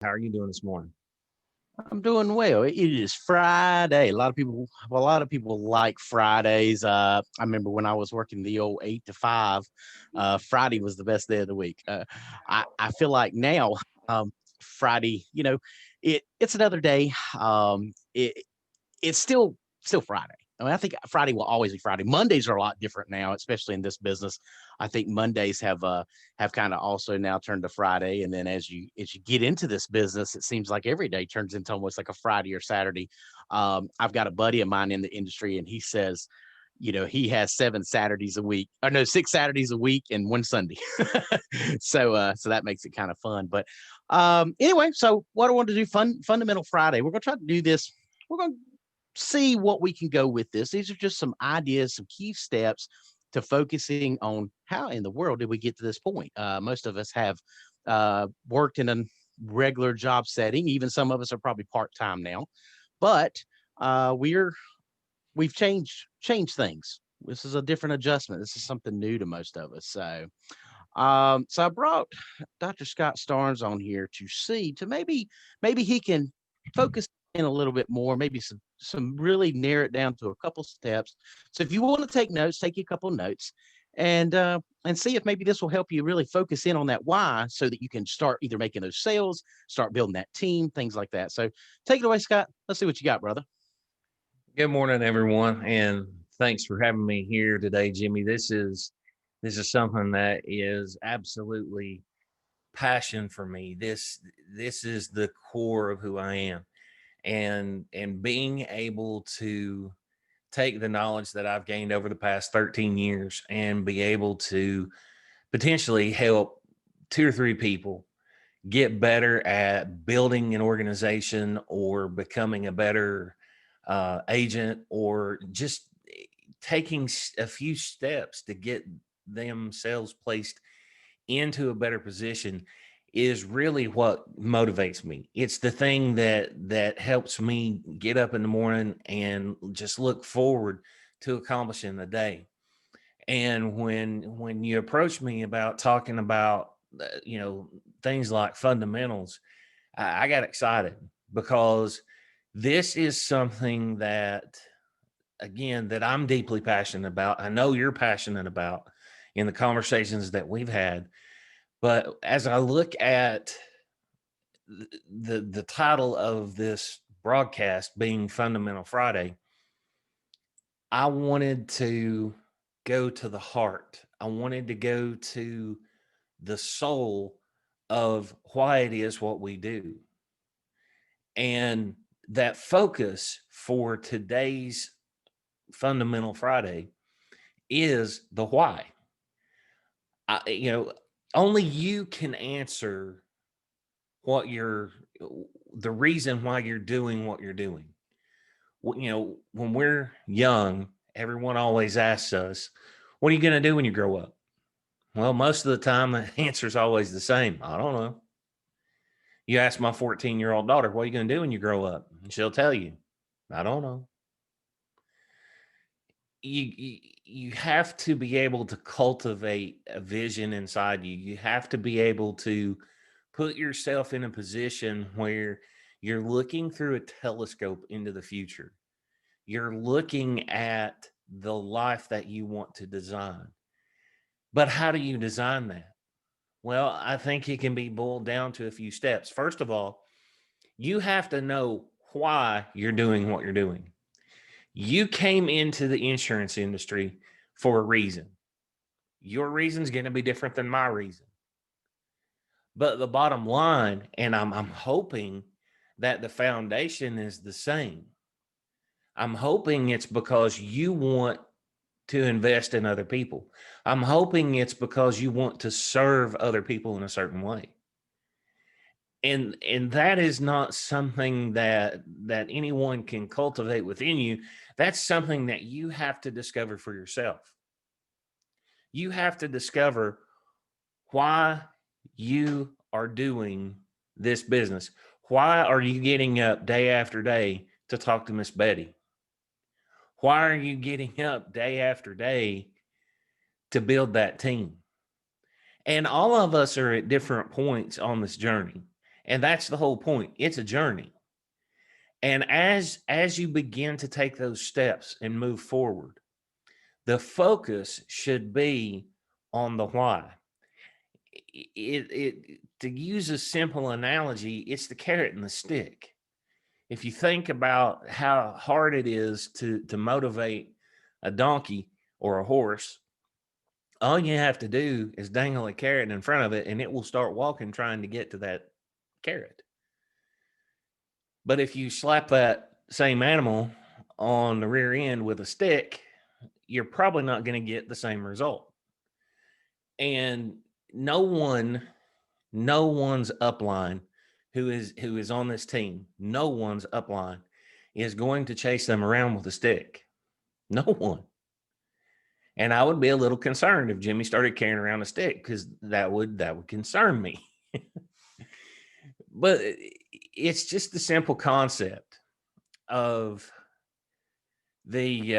How are you doing this morning? I'm doing well. It is Friday. A lot of people like Fridays. I remember when I was working the old 8 to 5, Friday was the best day of the week. I feel like now, Friday, it's another day. It's still Friday. I mean, I think Friday will always be Friday. Mondays are a lot different now, especially in this business. I think Mondays have kind of also now turned to Friday, and then as you get into this business, it seems like every day turns into almost like a Friday or Saturday. I've got a buddy of mine in the industry, and he says, he has 7 Saturdays a week, or no, 6 Saturdays a week and one Sunday. So that makes it kind of fun. But anyway, so what I want to do, fundamental Friday. We're gonna try to do this. We're gonna see what we can go with this. These are just some ideas, some key steps to focusing on how in the world did we get to this point. Most of us have worked in a regular job setting. Even some of us are probably part time now, but we've changed things. This is a different adjustment. This is something new to most of us. So I brought Dr. Scott Starnes on here to see to maybe he can focus in a little bit more, maybe some really narrow it down to a couple steps. So if you want to take notes, take a couple notes and see if maybe this will help you really focus in on that why so that you can start either making those sales, start building that team, things like that. So take it away, Scott. Let's see what you got, brother. Good morning, everyone, and thanks for having me here today, Jimmy. This is something that is absolutely passion for me. This is the core of who I am, and being able to take the knowledge that I've gained over the past 13 years and be able to potentially help two or three people get better at building an organization or becoming a better agent or just taking a few steps to get themselves placed into a better position is really what motivates me. It's the thing that helps me get up in the morning and just look forward to accomplishing the day. And when you approach me about talking about things like fundamentals, I got excited because this is something that, again, that I'm deeply passionate about. I know you're passionate about in the conversations that we've had. But as I look at the title of this broadcast being Fundamental Friday, I wanted to go to the heart. I wanted to go to the soul of why it is what we do. And that focus for today's Fundamental Friday is the why. I, you know, Only you can answer what you're, the reason why you're doing what you're doing. When we're young, everyone always asks us, "What are you going to do when you grow up?" Well, most of the time, the answer is always the same. I don't know. You ask my 14-year-old daughter, "What are you going to do when you grow up?" And she'll tell you, "I don't know." You have to be able to cultivate a vision inside you. You have to be able to put yourself in a position where you're looking through a telescope into the future. You're looking at the life that you want to design. But how do you design that? Well, I think it can be boiled down to a few steps. First of all, you have to know why you're doing what you're doing. You came into the insurance industry for a reason. Your reason is going to be different than my reason. But the bottom line, and I'm hoping that the foundation is the same. I'm hoping it's because you want to invest in other people. I'm hoping it's because you want to serve other people in a certain way. And that is not something that anyone can cultivate within you. That's something that you have to discover for yourself. You have to discover why you are doing this business. Why are you getting up day after day to talk to Miss Betty? Why are you getting up day after day to build that team? And all of us are at different points on this journey. And that's the whole point. It's a journey. And as you begin to take those steps and move forward, the focus should be on the why. To use a simple analogy, it's the carrot and the stick. If you think about how hard it is to motivate a donkey or a horse, all you have to do is dangle a carrot in front of it and it will start walking trying to get to that carrot. But if you slap that same animal on the rear end with a stick, you're probably not going to get the same result. And no one's upline who is on this team, no one's upline is going to chase them around with a stick. No one. And I would be a little concerned if Jimmy started carrying around a stick, because that would concern me. But it's just the simple concept of the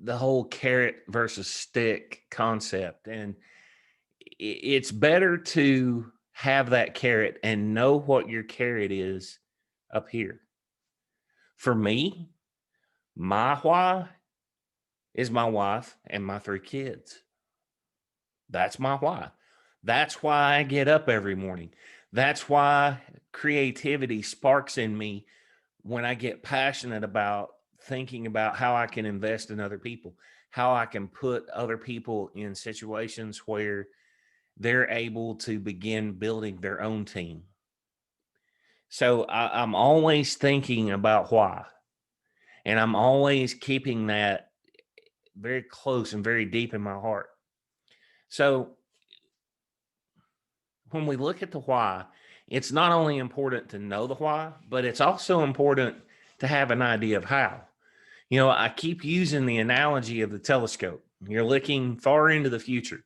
whole carrot versus stick concept. And it's better to have that carrot and know what your carrot is up here. For me, my why is my wife and my 3 kids. That's my why. That's why I get up every morning. That's why creativity sparks in me when I get passionate about thinking about how I can invest in other people, how I can put other people in situations where they're able to begin building their own team. So I'm always thinking about why, and I'm always keeping that very close and very deep in my heart. So when we look at the why, it's not only important to know the why, but it's also important to have an idea of how. You know, I keep using the analogy of the telescope. You're looking far into the future.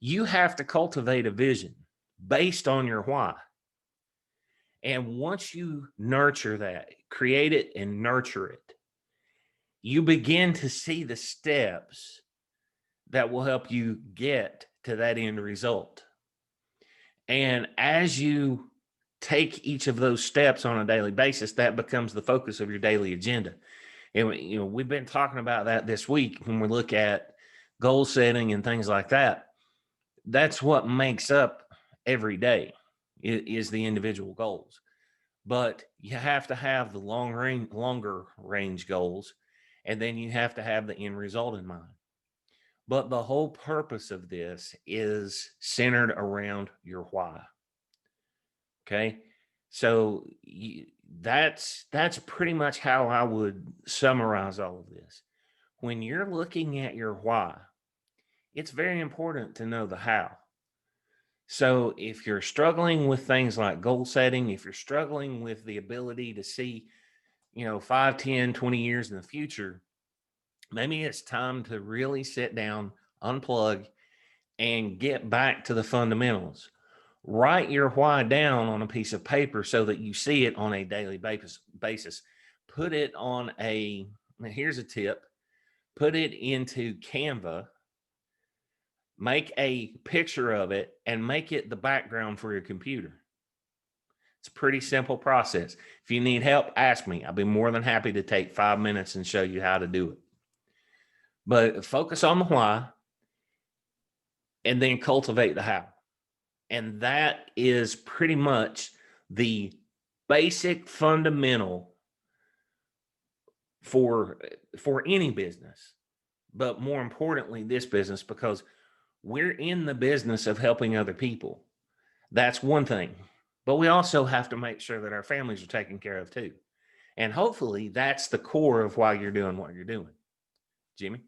You have to cultivate a vision based on your why. And once you nurture that, create it and nurture it, you begin to see the steps that will help you get to that end result. And as you take each of those steps on a daily basis, that becomes the focus of your daily agenda. And you know, we've been talking about that this week when we look at goal setting and things like that. That's what makes up every day is the individual goals. But you have to have the longer range goals, and then you have to have the end result in mind. But the whole purpose of this is centered around your why. Okay. So that's pretty much how I would summarize all of this. When you're looking at your why, it's very important to know the how. So if you're struggling with things like goal setting, if you're struggling with the ability to see, 5, 10, 20 years in the future, maybe it's time to really sit down, unplug, and get back to the fundamentals. Write your why down on a piece of paper so that you see it on a daily basis. Put it on here's a tip, put it into Canva, make a picture of it, and make it the background for your computer. It's a pretty simple process. If you need help, ask me. I'll be more than happy to take 5 minutes and show you how to do it. But focus on the why and then cultivate the how. And that is pretty much the basic fundamental for any business, but more importantly, this business, because we're in the business of helping other people. That's one thing. But we also have to make sure that our families are taken care of too. And hopefully that's the core of why you're doing what you're doing. Jimmy?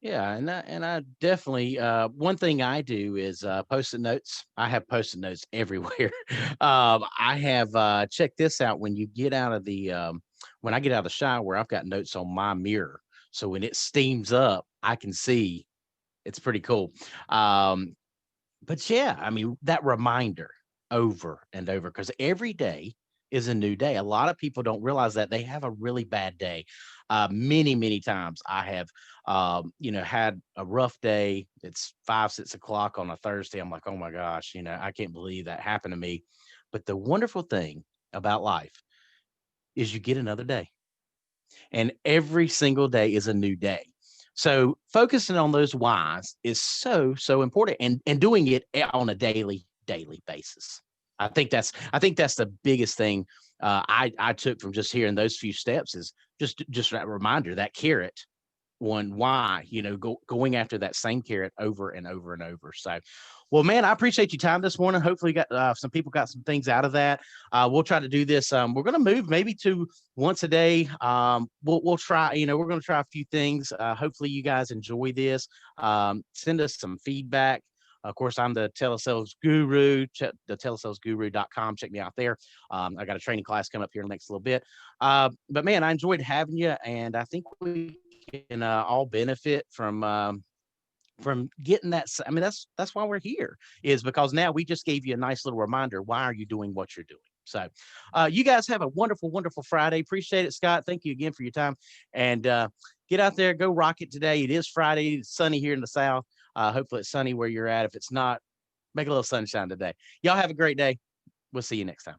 Yeah, and I definitely one thing I do is post-it notes. I have post-it notes everywhere. I have check this out when you get out of the when I get out of the shower, I've got notes on my mirror. So when it steams up, I can see. It's pretty cool. Um, but yeah, I mean, that reminder over and over, because every day is a new day. A lot of people don't realize that they have a really bad day. Many times I have, had a rough day. It's 5, 6 o'clock on a Thursday. I'm like, oh my gosh, I can't believe that happened to me. But the wonderful thing about life is you get another day, and every single day is a new day. So focusing on those whys is so important, and doing it on a daily basis. I think that's the biggest thing I took from just hearing those few steps is just that reminder, that carrot one, why, going after that same carrot over and over and over. So, well, man, I appreciate your time this morning. Hopefully, got some people got some things out of that. We'll try to do this. We're going to move maybe to once a day. We'll try. We're going to try a few things. Hopefully, you guys enjoy this. Send us some feedback. Of course, I'm the Telesales Guru, the telesalesguru.com. Check me out there. I got a training class coming up here in the next little bit. But man, I enjoyed having you, and I think we can all benefit from getting that. I mean, that's why we're here, is because now we just gave you a nice little reminder. Why are you doing what you're doing? So you guys have a wonderful, wonderful Friday. Appreciate it, Scott. Thank you again for your time. And get out there, go rock it today. It is Friday. It's sunny here in the South. Hopefully it's sunny where you're at. If it's not, make a little sunshine today. Y'all have a great day. We'll see you next time.